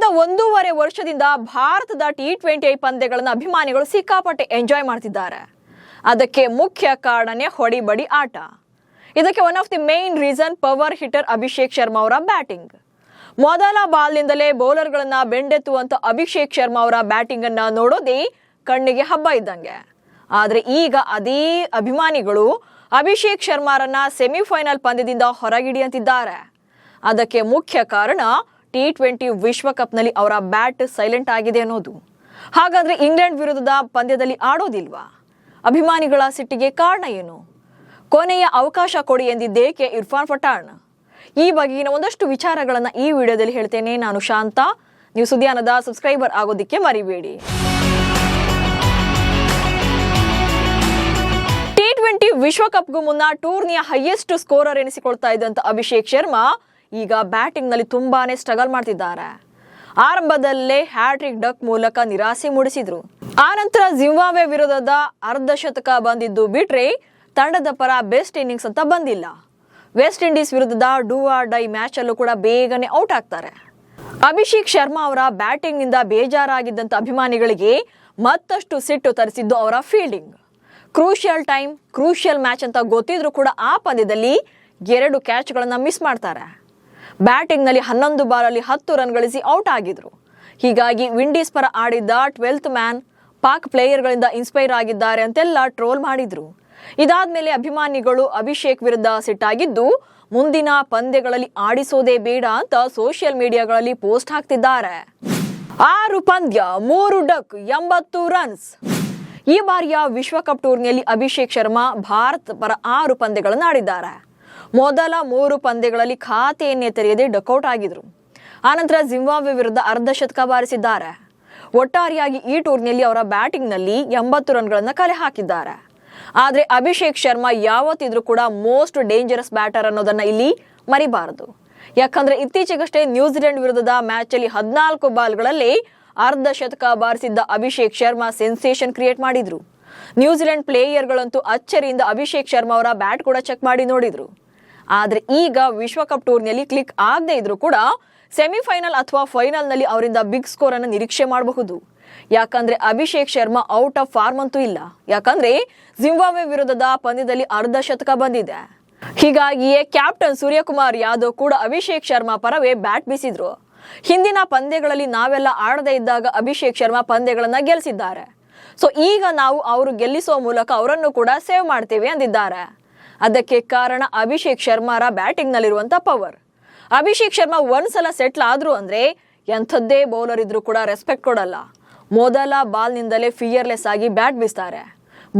ಕಳೆದ 1.5 ವರ್ಷದಿಂದ ಭಾರತದ T20 ಪಂದ್ಯಗಳನ್ನು ಅಭಿಮಾನಿಗಳು ಸಿಕ್ಕಾಪಟ್ಟೆ ಎಂಜಾಯ್ ಮಾಡ್ತಿದ್ದಾರೆ. ಅದಕ್ಕೆ ಮುಖ್ಯ ಕಾರಣನೇ ಹೊಡಿಬಡಿ ಆಟ. ಇದಕ್ಕೆ one of the main reason power hitter Abhishek Sharma ಅವರ ಬ್ಯಾಟಿಂಗ್. ಮೊದಲ ಬಾಲ್ನಿಂದಲೇ ಬೌಲರ್ಗಳನ್ನ ಬೆಂಡೆತ್ತುವಂತ ಅಭಿಷೇಕ್ ಶರ್ಮಾ ಅವರ ಬ್ಯಾಟಿಂಗ್ ಅನ್ನ ನೋಡೋದೇ ಕಣ್ಣಿಗೆ ಹಬ್ಬ ಇದ್ದಂಗೆ. ಆದ್ರೆ ಈಗ ಅದೇ ಅಭಿಮಾನಿಗಳು ಅಭಿಷೇಕ್ ಶರ್ಮಾರನ್ನ ಸೆಮಿಫೈನಲ್ ಪಂದ್ಯದಿಂದ ಹೊರಗಿಡಿಯಂತಿದ್ದಾರೆ. ಅದಕ್ಕೆ ಮುಖ್ಯ ಕಾರಣ T20 ವಿಶ್ವಕಪ್ನಲ್ಲಿ ಅವರ ಬ್ಯಾಟ್ ಸೈಲೆಂಟ್ ಆಗಿದೆ ಅನ್ನೋದು. ಹಾಗಾದ್ರೆ ಇಂಗ್ಲೆಂಡ್ ವಿರುದ್ಧದ ಪಂದ್ಯದಲ್ಲಿ ಆಡೋದಿಲ್ವಾ? ಅಭಿಮಾನಿಗಳ ಸಿಟ್ಟಿಗೆ ಕಾರಣ ಏನು? ಕೊನೆಯ ಅವಕಾಶ ಕೊಡಿ ಎಂದಿದ್ದೇಕೆ ಇರ್ಫಾನ್ ಪಠಾಣ್? ಈ ಬಗೆಗಿನ ಒಂದಷ್ಟು ವಿಚಾರಗಳನ್ನ ಈ ವಿಡಿಯೋದಲ್ಲಿ ಹೇಳ್ತೇನೆ. ನಾನು ಶಾಂತ. ನೀವು ಸುದ್ದಿಯಾನದ ಸಬ್ಸ್ಕ್ರೈಬರ್ ಆಗೋದಿಕ್ಕೆ ಮರಿಬೇಡಿ. T20 ವಿಶ್ವಕಪ್ಗೂ ಮುನ್ನ ಟೂರ್ನಿಯ ಹೈಯೆಸ್ಟ್ ಸ್ಕೋರರ್ ಎನಿಸಿಕೊಳ್ತಾ ಇದ್ದಂತ ಅಭಿಷೇಕ್ ಶರ್ಮಾ ಈಗ ಬ್ಯಾಟಿಂಗ್ ನಲ್ಲಿ ತುಂಬಾನೇ ಸ್ಟ್ರಗಲ್ ಮಾಡ್ತಿದ್ದಾರೆ. ಆರಂಭದಲ್ಲೇ ಹ್ಯಾಟ್ರಿಕ್ ಡಕ್ ಮೂಲಕ ನಿರಾಸೆ ಮೂಡಿಸಿದ್ರು. ಆನಂತರ ಜಿಂಬಾಬ್ವೆ ವಿರುದ್ಧದ ಅರ್ಧ ಶತಕ ಬಂದಿದ್ದು ಬಿಟ್ರೆ ತಂಡದ ಪರ ಬೆಸ್ಟ್ ಇನ್ನಿಂಗ್ಸ್ ಅಂತ ಬಂದಿಲ್ಲ. ವೆಸ್ಟ್ ಇಂಡೀಸ್ ವಿರುದ್ಧದ ಡೂ ಆರ್ ಡೈ ಮ್ಯಾಚ್ ಅಲ್ಲೂ ಕೂಡ ಬೇಗನೆ ಔಟ್ ಆಗ್ತಾರೆ. ಅಭಿಷೇಕ್ ಶರ್ಮಾ ಅವರ ಬ್ಯಾಟಿಂಗ್ ನಿಂದ ಬೇಜಾರಾಗಿದ್ದಂತ ಅಭಿಮಾನಿಗಳಿಗೆ ಮತ್ತಷ್ಟು ಸಿಟ್ಟು ತರಿಸಿದ್ದು ಅವರ fielding. Crucial time, crucial match ಅಂತ ಗೊತ್ತಿದ್ರು ಕೂಡ ಆ ಪಂದ್ಯದಲ್ಲಿ 2 ಕ್ಯಾಚ್ಗಳನ್ನ ಮಿಸ್ ಮಾಡ್ತಾರೆ. ಬ್ಯಾಟಿಂಗ್ ನಲ್ಲಿ 11 ಬಾಲಲ್ಲಿ 10 ರನ್ ಗಳಿಸಿ ಔಟ್ ಆಗಿದ್ರು. ಹೀಗಾಗಿ ವಿಂಡೀಸ್ ಪರ ಆಡಿದ್ದ 12th ಮ್ಯಾನ್ ಪಾಕ್ ಪ್ಲೇಯರ್ಗಳಿಂದ ಇನ್ಸ್ಪೈರ್ ಆಗಿದ್ದಾರೆ ಅಂತೆಲ್ಲ ಟ್ರೋಲ್ ಮಾಡಿದ್ರು. ಇದಾದ್ಮೇಲೆ ಅಭಿಮಾನಿಗಳು ಅಭಿಷೇಕ್ ವಿರುದ್ಧ ಸಿಟ್ಟಾಗಿದ್ದು ಮುಂದಿನ ಪಂದ್ಯಗಳಲ್ಲಿ ಆಡಿಸೋದೇ ಬೇಡ ಅಂತ ಸೋಷಿಯಲ್ ಮೀಡಿಯಾಗಳಲ್ಲಿ ಪೋಸ್ಟ್ ಹಾಕ್ತಿದ್ದಾರೆ. 6 ಪಂದ್ಯ 3 ಡಕ್ 80 ರನ್ಸ್. ಈ ಬಾರಿಯ ವಿಶ್ವಕಪ್ ಟೂರ್ನಿಯಲ್ಲಿ ಅಭಿಷೇಕ್ ಶರ್ಮಾ ಭಾರತ ಪರ 6 ಪಂದ್ಯಗಳನ್ನು ಆಡಿದ್ದಾರೆ. ಮೊದಲ 3 ಪಂದ್ಯಗಳಲ್ಲಿ ಖಾತೆಯನ್ನೇ ತೆರೆಯದೆ ಡಕ್ಔಟ್ ಆಗಿದ್ರು. ಆನಂತರ ಜಿಂಬಾಬ್ವೆ ವಿರುದ್ಧ ಅರ್ಧ ಶತಕ ಬಾರಿಸಿದ್ದಾರೆ. ಒಟ್ಟಾರೆಯಾಗಿ ಈ ಟೂರ್ನಿಯಲ್ಲಿ ಅವರ ಬ್ಯಾಟಿಂಗ್ ನಲ್ಲಿ 80 ರನ್ಗಳನ್ನ ಕಲೆ ಹಾಕಿದ್ದಾರೆ. ಆದ್ರೆ ಅಭಿಷೇಕ್ ಶರ್ಮಾ ಯಾವತ್ತಿದ್ರೂ ಕೂಡ ಮೋಸ್ಟ್ ಡೇಂಜರಸ್ ಬ್ಯಾಟರ್ ಅನ್ನೋದನ್ನ ಇಲ್ಲಿ ಮರಿಬಾರದು. ಯಾಕಂದ್ರೆ ಇತ್ತೀಚೆಗಷ್ಟೇ ನ್ಯೂಜಿಲೆಂಡ್ ವಿರುದ್ಧದ ಮ್ಯಾಚ್ ಅಲ್ಲಿ 14 ಬಾಲ್ಗಳಲ್ಲಿ ಅರ್ಧ ಶತಕ ಬಾರಿಸಿದ್ದ ಅಭಿಷೇಕ್ ಶರ್ಮಾ ಸೆನ್ಸೇಷನ್ ಕ್ರಿಯೇಟ್ ಮಾಡಿದ್ರು. ನ್ಯೂಜಿಲೆಂಡ್ ಪ್ಲೇಯರ್ಗಳಂತೂ ಅಚ್ಚರಿಯಿಂದ ಅಭಿಷೇಕ್ ಶರ್ಮಾ ಅವರ ಬ್ಯಾಟ್ ಕೂಡ ಚೆಕ್ ಮಾಡಿ ನೋಡಿದ್ರು. ಆದ್ರೆ ಈಗ ವಿಶ್ವಕಪ್ ಟೂರ್ನಿಯಲ್ಲಿ ಕ್ಲಿಕ್ ಆಗದೆ ಇದ್ರೂ ಕೂಡ ಸೆಮಿಫೈನಲ್ ಅಥವಾ ಫೈನಲ್ ನಲ್ಲಿ ಅವರಿಂದ ಬಿಗ್ ಸ್ಕೋರ್ ಅನ್ನು ನಿರೀಕ್ಷೆ ಮಾಡಬಹುದು. ಯಾಕಂದ್ರೆ Abhishek Sharma out of form ಅಂತೂ ಇಲ್ಲ. ಯಾಕಂದ್ರೆ ಜಿಂಬಾಬ್ವೆ ವಿರುದ್ಧದ ಪಂದ್ಯದಲ್ಲಿ ಅರ್ಧ ಶತಕ ಬಂದಿದೆ. ಹೀಗಾಗಿಯೇ ಕ್ಯಾಪ್ಟನ್ ಸೂರ್ಯಕುಮಾರ್ ಯಾದವ್ ಕೂಡ ಅಭಿಷೇಕ್ ಶರ್ಮಾ ಪರವೇ ಬ್ಯಾಟ್ ಬೀಸಿದ್ರು. ಹಿಂದಿನ ಪಂದ್ಯಗಳಲ್ಲಿ ನಾವೆಲ್ಲ ಆಡದೇ ಇದ್ದಾಗ ಅಭಿಷೇಕ್ ಶರ್ಮಾ ಪಂದ್ಯಗಳನ್ನ ಗೆಲ್ಲಿಸಿದ್ದಾರೆ. ಸೊ ಈಗ ನಾವು ಅವರು ಗೆಲ್ಲಿಸುವ ಮೂಲಕ ಅವರನ್ನು ಕೂಡ ಸೇವ್ ಮಾಡ್ತೇವೆ ಅಂದಿದ್ದಾರೆ. ಅದಕ್ಕೆ ಕಾರಣ ಅಭಿಷೇಕ್ ಶರ್ಮಾರ ಬ್ಯಾಟಿಂಗ್ ನಲ್ಲಿರುವಂತ ಪವರ್. ಅಭಿಷೇಕ್ ಶರ್ಮಾ ಒಂದ್ಸಲ ಸೆಟ್ಲ್ ಆದ್ರು ಅಂದ್ರೆ ಎಂಥದ್ದೇ ಬೌಲರ್ ಇದ್ರೂ ಕೂಡ ರೆಸ್ಪೆಕ್ಟ್ ಕೊಡಲ್ಲ. ಮೊದಲ ಬಾಲ್ ನಿಂದಲೇ ಫಿಯರ್ಲೆಸ್ ಆಗಿ ಬ್ಯಾಟ್ ಬೀಸ್ತಾರೆ.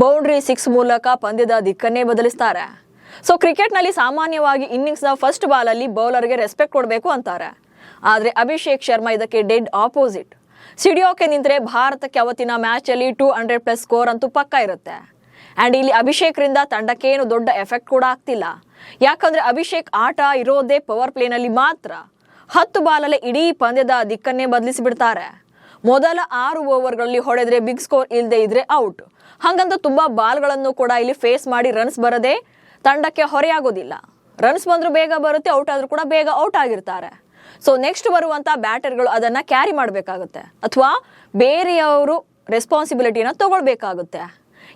ಬೌಂಡ್ರಿ 6 ಮೂಲಕ ಪಂದ್ಯದ ದಿಕ್ಕನ್ನೇ ಬದಲಿಸ್ತಾರೆ. ಸೊ ಕ್ರಿಕೆಟ್ ನಲ್ಲಿ ಸಾಮಾನ್ಯವಾಗಿ ಇನ್ನಿಂಗ್ಸ್ ನ ಫಸ್ಟ್ ಬಾಲ್ ಅಲ್ಲಿ ಬೌಲರ್ಗೆ ರೆಸ್ಪೆಕ್ಟ್ ಕೊಡಬೇಕು ಅಂತಾರೆ. ಆದ್ರೆ ಅಭಿಷೇಕ್ ಶರ್ಮಾ ಇದಕ್ಕೆ ಡೆಡ್ ಆಪೋಸಿಟ್. ಸಿಡಿಯೋಕೆ ನಿಂತರೆ ಭಾರತಕ್ಕೆ ಅವತ್ತಿನ ಮ್ಯಾಚ್ ಅಲ್ಲಿ 200+ ಸ್ಕೋರ್ ಅಂತೂ ಪಕ್ಕ ಇರುತ್ತೆ. ಅಂಡ್ ಇಲ್ಲಿ ಅಭಿಷೇಕ್ ರಿಂದ ತಂಡಕ್ಕೇನು ದೊಡ್ಡ ಎಫೆಕ್ಟ್ ಕೂಡ ಆಗ್ತಿಲ್ಲ. ಯಾಕಂದ್ರೆ ಅಭಿಷೇಕ್ ಆಟ ಇರೋದೇ ಪವರ್ ಪ್ಲೇ ನಲ್ಲಿ ಮಾತ್ರ. 10 ಬಾಲಲ್ಲೇ ಇಡೀ ಪಂದ್ಯದ ದಿಕ್ಕನ್ನೇ ಬದಲಿಸಿ ಬಿಡ್ತಾರೆ. ಮೊದಲ 6 ಓವರ್ಗಳಲ್ಲಿ ಹೊಡೆದ್ರೆ ಬಿಗ್ ಸ್ಕೋರ್ ಇಲ್ಲದೆ ಇದ್ರೆ ಔಟ್. ಹಾಗಂತ ತುಂಬಾ ಬಾಲ್ಗಳನ್ನು ಕೂಡ ಇಲ್ಲಿ ಫೇಸ್ ಮಾಡಿ ರನ್ಸ್ ಬರದೆ ತಂಡಕ್ಕೆ ಹೊರೆಯಾಗೋದಿಲ್ಲ. ರನ್ಸ್ ಬಂದ್ರು ಬೇಗ ಬರುತ್ತೆ, ಔಟ್ ಆದ್ರೂ ಕೂಡ ಬೇಗ ಔಟ್ ಆಗಿರ್ತಾರೆ. ಸೊ ನೆಕ್ಸ್ಟ್ ಬರುವಂತ ಬ್ಯಾಟರ್ಗಳು ಅದನ್ನ ಕ್ಯಾರಿ ಮಾಡಬೇಕಾಗುತ್ತೆ ಅಥವಾ ಬೇರೆಯವರು ರೆಸ್ಪಾನ್ಸಿಬಿಲಿಟಿನ ತಗೊಳ್ಬೇಕಾಗುತ್ತೆ.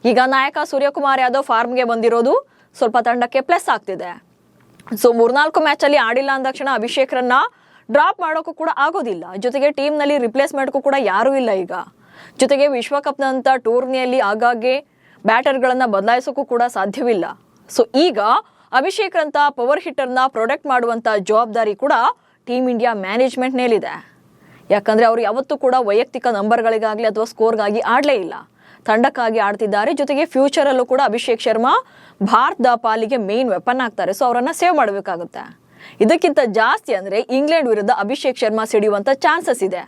ಈಗ ನಾಯಕ ಸೂರ್ಯಕುಮಾರ್ ಯಾದವ್ ಫಾರ್ಮ್ಗೆ ಬಂದಿರೋದು ಸ್ವಲ್ಪ ತಂಡಕ್ಕೆ ಪ್ಲಸ್ ಆಗ್ತಿದೆ. ಸೊ 3-4 ಮ್ಯಾಚ್ ಅಲ್ಲಿ ಆಡಿಲ್ಲ ಅಂದ ತಕ್ಷಣ ಅಭಿಷೇಕ್ ರನ್ನ ಡ್ರಾಪ್ ಮಾಡೋಕ್ಕೂ ಕೂಡ ಆಗೋದಿಲ್ಲ. ಜೊತೆಗೆ ಟೀಮ್ ನಲ್ಲಿ ರಿಪ್ಲೇಸ್ಮೆಂಟ್ಗೂ ಕೂಡ ಯಾರೂ ಇಲ್ಲ ಈಗ. ಜೊತೆಗೆ ವಿಶ್ವಕಪ್ ನಂತ ಟೂರ್ನಿಯಲ್ಲಿ ಆಗಾಗ್ಗೆ ಬ್ಯಾಟರ್ಗಳನ್ನ ಬದಲಾಯಿಸೋಕ್ಕೂ ಕೂಡ ಸಾಧ್ಯವಿಲ್ಲ. ಸೊ ಈಗ ಅಭಿಷೇಕ್ ರಂತ ಪವರ್ ಹಿಟ್ಟರ್ನ ಪ್ರೊಟೆಕ್ಟ್ ಮಾಡುವಂತ ಜವಾಬ್ದಾರಿ ಕೂಡ ಟೀಮ್ ಇಂಡಿಯಾ ಮ್ಯಾನೇಜ್ಮೆಂಟ್ ಮೇಲಿದೆ. ಯಾಕಂದ್ರೆ ಅವರು ಯಾವತ್ತೂ ಕೂಡ ವೈಯಕ್ತಿಕ ನಂಬರ್ಗಳಿಗಾಗ್ಲಿ ಅಥವಾ ಸ್ಕೋರ್ಗಾಗಿ ಆಡಲೇ ಇಲ್ಲ, ತಂಡಕ್ಕಾಗಿ ಆಡ್ತಿದ್ದಾರೆ. ಜೊತೆಗೆ ಫ್ಯೂಚರ್ ಅಲ್ಲೂ ಕೂಡ ಅಭಿಷೇಕ್ ಶರ್ಮಾ ಭಾರತದ ಪಾಲಿಗೆ ಮೇನ್ ವೆಪನ್ ಆಗ್ತಾರೆ. ಸೊ ಅವರನ್ನ ಸೇವ್ ಮಾಡಬೇಕಾಗುತ್ತೆ. ಇದಕ್ಕಿಂತ ಜಾಸ್ತಿ ಅಂದ್ರೆ ಇಂಗ್ಲೆಂಡ್ ವಿರುದ್ಧ ಅಭಿಷೇಕ್ ಶರ್ಮಾ ಸಿಡಿಯುವಂತ ಚಾನ್ಸಸ್ ಇದೆ.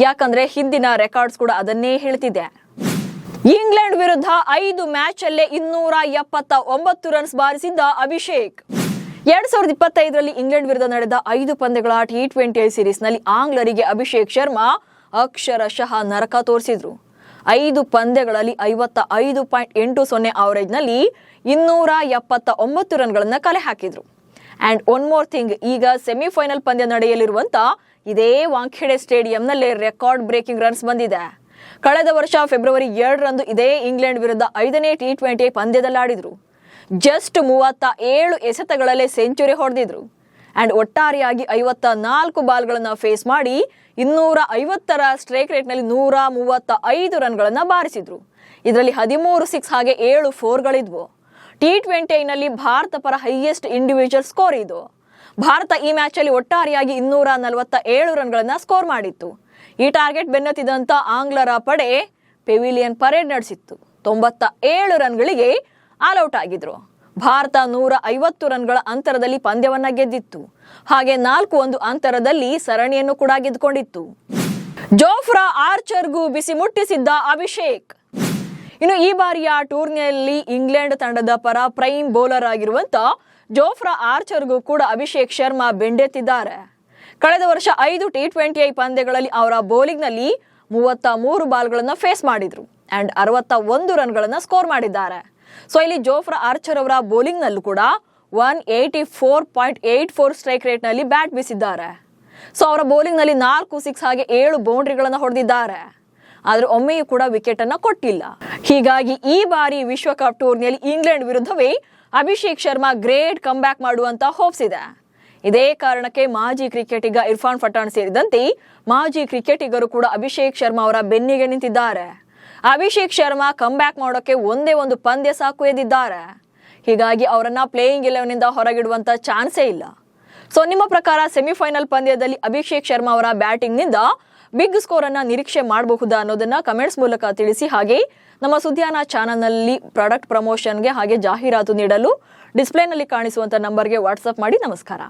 ಯಾಕಂದ್ರೆ ಹಿಂದಿನ ರೆಕಾರ್ಡ್ಸ್ ಕೂಡ ಅದನ್ನೇ ಹೇಳ್ತಿದೆ. ಇಂಗ್ಲೆಂಡ್ ವಿರುದ್ಧ 5 ಮ್ಯಾಚ್ ಅಲ್ಲೇ 279 ರನ್ಸ್ ಬಾರಿಸಿದ್ದ ಅಭಿಷೇಕ್ 2025ರಲ್ಲಿ ಇಂಗ್ಲೆಂಡ್ ವಿರುದ್ಧ ನಡೆದ 5 ಪಂದ್ಯಗಳ T20 ಸೀರೀಸ್ ನಲ್ಲಿ ಆಂಗ್ಲರಿಗೆ ಅಭಿಷೇಕ್ ಶರ್ಮಾ ಅಕ್ಷರಶಃ ನರಕ ತೋರಿಸಿದ್ರು. 5 ಪಂದ್ಯಗಳಲ್ಲಿ 55.80 ಅವರೇಜ್ ನಲ್ಲಿ 279 ರನ್ಗಳನ್ನ ಕಲೆ ಹಾಕಿದ್ರು. ಅಂಡ್ ಒನ್ ಮೋರ್ ಥಿಂಗ್, ಈಗ ಸೆಮಿಫೈನಲ್ ಪಂದ್ಯ ನಡೆಯಲಿರುವಂತ ಇದೇ ವಾಂಖೇಡೆ ಸ್ಟೇಡಿಯಂನಲ್ಲಿ ರೆಕಾರ್ಡ್ ಬ್ರೇಕಿಂಗ್ ರನ್ಸ್ ಬಂದಿದೆ. ಕಳೆದ ವರ್ಷ ಫೆಬ್ರವರಿ 2ರಂದು ಇದೇ ಇಂಗ್ಲೆಂಡ್ ವಿರುದ್ಧ 5ನೇ T20 ಪಂದ್ಯದಲ್ಲಾಡಿದ್ರು. ಜಸ್ಟ್ 37 ಎಸೆತಗಳಲ್ಲೇ ಸೆಂಚುರಿ ಹೊಡೆದಿದ್ರು ಅಂಡ್ ಒಟ್ಟಾರೆಯಾಗಿ 54 ಬಾಲ್ಗಳನ್ನು ಫೇಸ್ ಮಾಡಿ 250ರ ಸ್ಟ್ರೈಕ್ ರೇಟ್ನಲ್ಲಿ 135 ರನ್ಗಳನ್ನು ಬಾರಿಸಿದ್ರು. ಇದರಲ್ಲಿ 13 6 ಹಾಗೆ 7 4ಗಳಿದ್ವು. T20ನಲ್ಲಿ ಭಾರತ ಪರ ಹೈಯೆಸ್ಟ್ ಇಂಡಿವಿಜುವಲ್ ಸ್ಕೋರ್ ಇದು. ಭಾರತ ಈ ಮ್ಯಾಚಲ್ಲಿ ಒಟ್ಟಾರೆಯಾಗಿ 247 ರನ್ಗಳನ್ನು ಸ್ಕೋರ್ ಮಾಡಿತ್ತು. ಈ ಟಾರ್ಗೆಟ್ ಬೆನ್ನತ್ತಿದಂತ ಆಂಗ್ಲರ ಪಡೆ ಪೆವಿಲಿಯನ್ ಪರೇಡ್ ನಡೆಸಿತ್ತು. 97 ರನ್ಗಳಿಗೆ ಆಲ್ಔಟ್ ಆಗಿದ್ರು. ಭಾರತ 150 ರನ್ಗಳ ಅಂತರದಲ್ಲಿ ಪಂದ್ಯವನ್ನ ಗೆದ್ದಿತ್ತು. ಹಾಗೆ 4-1 ಅಂತರದಲ್ಲಿ ಸರಣಿಯನ್ನು ಕೂಡ ಗೆದ್ದುಕೊಂಡಿತ್ತು. ಜೋಫ್ರಾ ಆರ್ಚರ್ಗೂ ಬಿಸಿ ಮುಟ್ಟಿಸಿದ್ದ ಅಭಿಷೇಕ್. ಇನ್ನು ಈ ಬಾರಿಯ ಟೂರ್ನಿಯಲ್ಲಿ ಇಂಗ್ಲೆಂಡ್ ತಂಡದ ಪರ ಪ್ರೈಮ್ ಬೌಲರ್ ಆಗಿರುವಂತ ಜೋಫ್ರಾ ಆರ್ಚರ್ಗೂ ಕೂಡ ಅಭಿಷೇಕ್ ಶರ್ಮಾ ಬೆಂಡೆತ್ತಿದ್ದಾರೆ. ಕಳೆದ ವರ್ಷ 5 T20 ಪಂದ್ಯಗಳಲ್ಲಿ ಅವರ ಬೌಲಿಂಗ್ನಲ್ಲಿ 33 ಬಾಲ್ಗಳನ್ನು ಫೇಸ್ ಮಾಡಿದ್ರು ಅಂಡ್ 61 ರನ್ಗಳನ್ನು ಸ್ಕೋರ್ ಮಾಡಿದ್ದಾರೆ. ಸೊ ಇಲ್ಲಿ ಜೋಫ್ರಾ ಆರ್ಚರ್ ಅವರ ಬೌಲಿಂಗ್ನಲ್ಲೂ ಕೂಡ 184.84 ಸ್ಟ್ರೈಕ್ ರೇಟ್ನಲ್ಲಿ ಬ್ಯಾಟ್ ಬೀಸಿದ್ದಾರೆ. ಸೊ ಅವರ ಬೌಲಿಂಗ್ನಲ್ಲಿ 4 6 ಹಾಗೆ 7 ಬೌಂಡ್ರಿಗಳನ್ನು ಹೊಡೆದಿದ್ದಾರೆ. ಆದ್ರೆ ಒಮ್ಮೆಯೂ ಕೂಡ ವಿಕೆಟ್ ಅನ್ನ ಕೊಟ್ಟಿಲ್ಲ. ಹೀಗಾಗಿ ಈ ಬಾರಿ ವಿಶ್ವಕಪ್ ಟೂರ್ನಿಯಲ್ಲಿ ಇಂಗ್ಲೆಂಡ್ ವಿರುದ್ಧವೇ Abhishek Sharma great come back ಮಾಡುವಂತ ಹೋಪ್ಸ್ ಇದೆ. ಇದೇ ಕಾರಣಕ್ಕೆ ಮಾಜಿ ಕ್ರಿಕೆಟಿಗ ಇರ್ಫಾನ್ ಪಠಾಣ್ ಸೇರಿದಂತೆ ಮಾಜಿ ಕ್ರಿಕೆಟಿಗರು ಕೂಡ ಅಭಿಷೇಕ್ ಶರ್ಮಾ ಅವರ ಬೆನ್ನಿಗೆ ನಿಂತಿದ್ದಾರೆ. ಅಭಿಷೇಕ್ ಶರ್ಮಾ ಕಮ್ ಬ್ಯಾಕ್ ಮಾಡೋಕೆ ಒಂದೇ ಒಂದು ಪಂದ್ಯ ಸಾಕು ಎಂದಿದ್ದಾರೆ. ಹೀಗಾಗಿ ಅವರನ್ನ ಪ್ಲೇಯಿಂಗ್ 11 ನಿಂದ ಹೊರಗಿಡುವಂತ ಚಾನ್ಸೇ ಇಲ್ಲ. ಸೊ ನಿಮ್ಮ ಪ್ರಕಾರ ಸೆಮಿಫೈನಲ್ ಪಂದ್ಯದಲ್ಲಿ ಅಭಿಷೇಕ್ ಶರ್ಮಾ ಅವರ ಬ್ಯಾಟಿಂಗ್ ನಿಂದ ಬಿಗ್ ಸ್ಕೋರ್ ಅನ್ನ ನಿರೀಕ್ಷೆ ಮಾಡಬಹುದಾ ಅನ್ನೋದನ್ನ ಕಮೆಂಟ್ಸ್ ಮೂಲಕ ತಿಳಿಸಿ. ಹಾಗೆ ನಮ್ಮ ಸುದ್ದಿಯಾನ ಚಾನಲ್ನಲ್ಲಿ ಪ್ರಾಡಕ್ಟ್ ಪ್ರಮೋಷನ್ಗೆ ಹಾಗೆ ಜಾಹೀರಾತು ನೀಡಲು ಡಿಸ್ಪ್ಲೇನಲ್ಲಿ ಕಾಣಿಸುವಂತ ನಂಬರ್ಗೆ ವಾಟ್ಸ್ಆಪ್ ಮಾಡಿ. ನಮಸ್ಕಾರ.